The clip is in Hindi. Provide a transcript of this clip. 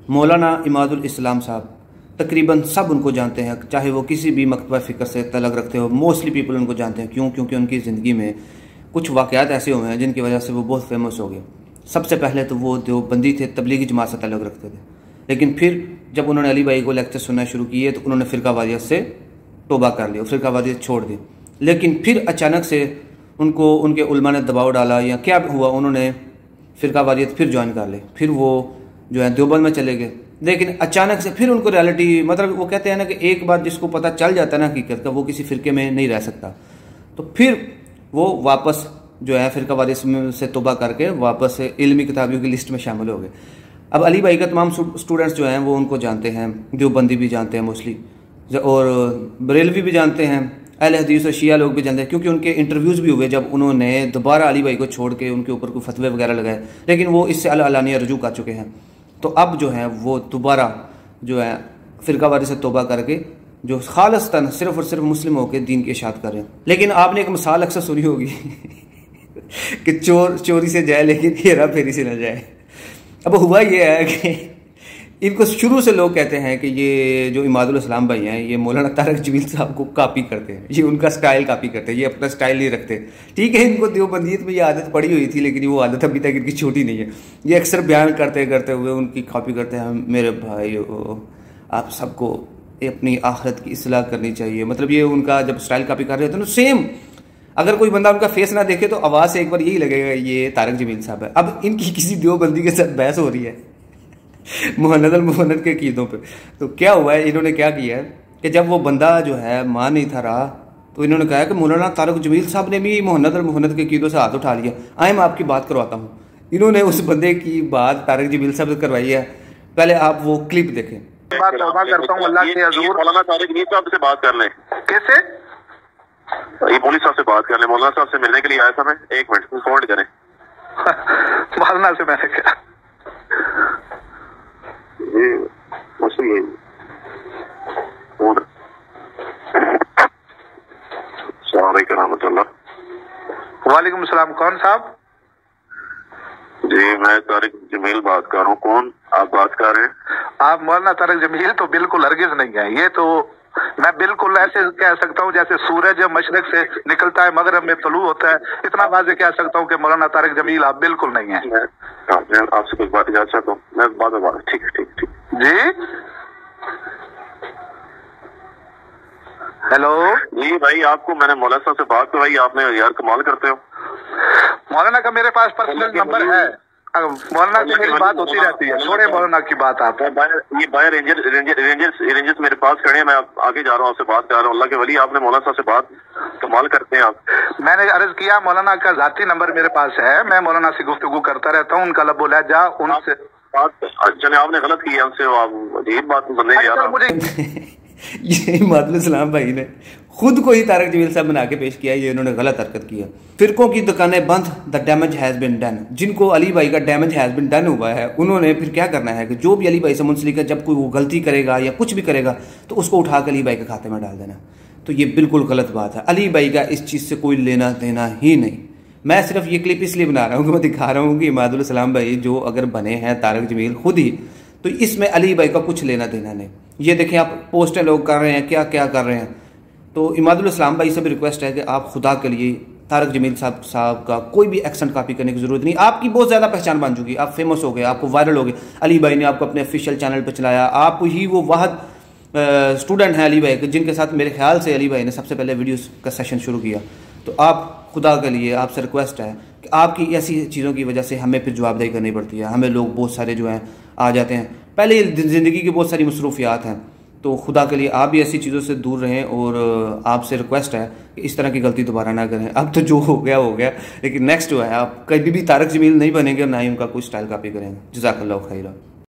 मौलाना इमादुल इस्लाम साहब तकरीबन सब उनको जानते हैं, चाहे वो किसी भी मकतबा फ़िक्र से तल्लुक़ रखते हो। मोस्टली पीपल उनको जानते हैं। क्यों? क्योंकि उनकी ज़िंदगी में कुछ वाक़यात ऐसे हुए हैं जिनकी वजह से वो बहुत फेमस हो गए। सबसे पहले तो वो देवबंदी थे, तबलीगी जमात से तल्लुक़ रखते थे, लेकिन फिर जब उन्होंने अली भाई को लेक्चर सुनना शुरू किए तो उन्होंने फ़िरकावारियत से तौबा कर लिया, फ़िरकावारियत छोड़ दी। लेकिन फिर अचानक से उनको उनके उलमा ने दबाव डाला या क्या हुआ, उन्होंने फ़िरकावारियत फिर ज्वाइन कर ली। फिर वो जो है देवबंद में चले गए। लेकिन अचानक से फिर उनको रियलिटी, मतलब वो कहते हैं ना कि एक बार जिसको पता चल जाता है ना हकीकत का, वो किसी फ़िरके में नहीं रह सकता। तो फिर वो वापस जो है फ़िरकावारियत से तौबा करके वापस इल्मी किताबियों की लिस्ट में शामिल हो गए। अब अली भाई का तमाम स्टूडेंट्स जो हैं वो उनको जानते हैं, देवबंदी भी जानते हैं मोस्टली, और बरेलवी भी जानते हैं, अहले हदीस और शिया लोग भी जानते हैं, क्योंकि उनके इंटरव्यूज़ भी हुए जब उन्होंने दोबारा अली भाई को छोड़ के उनके ऊपर कोई फतवे वगैरह लगाए। लेकिन वो इससे अलानिया रजू कर चुके हैं। तो अब जो है वो दोबारा जो है फ़िरकावारी से तौबा करके जो खालिस्तन सिर्फ और सिर्फ मुस्लिम होकर दीन की इशाअत कर रहे हैं। लेकिन आपने एक मिसाल अक्सर सुनी होगी कि चोर चोरी से जाए लेकिन हेरा फेरी से न जाए। अब हुआ ये है कि इनको शुरू से लोग कहते हैं कि ये जो इमादुल इस्लाम भाई हैं ये मौलाना तारक जमील साहब को कॉपी करते हैं, ये उनका स्टाइल कॉपी करते हैं, ये अपना स्टाइल नहीं रखते। ठीक है, इनको देवबंदियत में ये आदत पड़ी हुई थी, लेकिन वो आदत अभी तक इनकी छोटी नहीं है। ये अक्सर बयान करते करते हुए उनकी कॉपी करते हैं। मेरे भाई आप सबको अपनी आखिरत की इस्लाह करनी चाहिए, मतलब ये उनका जब स्टाइल कॉपी कर रहे होते हैं ना सेम, अगर कोई बंदा उनका फेस ना देखे तो आवाज़ से एक बार यही लगेगा ये तारक जमील साहब है। अब इनकी किसी देवबंदी के साथ बहस हो रही है मोहन्नद के कीदों पे। तो क्या हुआ है, इन्होंने क्या किया है कि जब वो बंदा जो है मान नहीं था रहा तो इन्होंने कहा कि मौलाना तारक जमील साहब ने भी मोहन्नद के कीदों से हाथ उठा लिया। आए मैं आपकी बात करवाता हूँ। इन्होंने उस बंदे की बात तारक जमील साहब से करवाई है। पहले आप वो क्लिप देखें। बात तौबा करता हूँ अल्लाह के हजूर, मौलाना तारक जमील साहब से बात कर लें। कैसे? ये पुलिस साहब से बात कर ले। मौलाना साहब से मिलने के लिए आया था मैं। एक मिनट फोन करें। मौलाना से मैंने क्या ये मुझसे वालेकुम सलाम। कौन साहब? जी मैं तारक जमील बात कर रहा हूँ। कौन आप बात कर रहे हैं? आप मौलाना तारक जमील तो बिल्कुल हरगिज नहीं है। ये तो मैं बिल्कुल ऐसे कह सकता हूँ जैसे सूरज मशरक से निकलता है मगरब में तलू होता है, इतना वाज़े कह सकता हूँ कि मौलाना तारक जमील आप बिल्कुल नहीं है। मैं आपसे कुछ बात इजाज़त चाहता हूँ। मैं बाद में बात। ठीक है ठीक ठीक जी। हेलो जी भाई, आपको मैंने मौलाना साहब से बात करवाई, आपने यार कमाल करते हो। मौलाना का मेरे पास पर्सनल नंबर है, मौलाना से मेरी बात होती रहती है। छोड़े मौलाना की बात। आप ये बाय रेंजर्स मेरे पास खड़े हैं, मैं आगे जा रहा हूँ, आपसे बात कर रहा हूँ। अल्लाह के वली आपने मौलाना साहब से बात कमाल करते हैं आप। मैंने अर्ज किया मौलाना का जाती नंबर मेरे पास है, मैं मौलाना से गुफ्तगू करता रहता हूँ। उनका लबो लहजा उनसे बात, चले आपने गलत किया उनसे, अजीब बात बंदे यार मुझे ये इमादुल इस्लाम भाई ने खुद को ही तारक जमील साहब बना के पेश किया। ये इन्होंने गलत हरकत किया। फिरकों की दुकानें बंद, the damage has been done. जिनको अली भाई का डैमेज हैज़ बिन डन हुआ है उन्होंने फिर क्या करना है कि जो भी अली भाई से मुंसलिक है, जब कोई वो गलती करेगा या कुछ भी करेगा तो उसको उठा कर अली भाई के खाते में डाल देना। तो ये बिल्कुल गलत बात है। अली भाई का इस चीज़ से कोई लेना देना ही नहीं। मैं सिर्फ ये क्लिप इसलिए बना रहा हूँ कि मैं दिखा रहा हूँ कि इमादुल इस्लाम भाई जो अगर बने हैं तारक जमील खुद ही, तो इसमें अली भाई का कुछ लेना देना नहीं। ये देखें आप पोस्टें लोग कर रहे हैं, क्या क्या कर रहे हैं। तो इमादुल इस्लाम भाई से भी रिक्वेस्ट है कि आप खुदा के लिए तारक जमील साहब का कोई भी एक्सेंट कॉपी करने की ज़रूरत नहीं। आपकी बहुत ज़्यादा पहचान बन चुकी, आप फेमस हो गए, आपको वायरल हो गए। अली भाई ने आपको अपने ऑफिशियल चैनल पर चलाया। आप ही वो वाहद स्टूडेंट हैं अली भाई के जिनके साथ मेरे ख्याल से अली भाई ने सबसे पहले वीडियोस का सेशन शुरू किया। तो आप खुदा के लिए आपसे रिक्वेस्ट है कि आपकी ऐसी चीज़ों की वजह से हमें फिर जवाबदेही करनी पड़ती है। हमें लोग बहुत सारे जो हैं आ जाते हैं, पहले ज़िंदगी की बहुत सारी मसरूफियात हैं। तो खुदा के लिए आप भी ऐसी चीज़ों से दूर रहें और आपसे रिक्वेस्ट है कि इस तरह की गलती दोबारा ना करें। अब तो जो हो गया, लेकिन नेक्स्ट जो है आप कभी भी तारक जमील नहीं बनेंगे और ना ही उनका कोई स्टाइल कॉपी करेंगे। जज़ाकल्लाहु खैरा।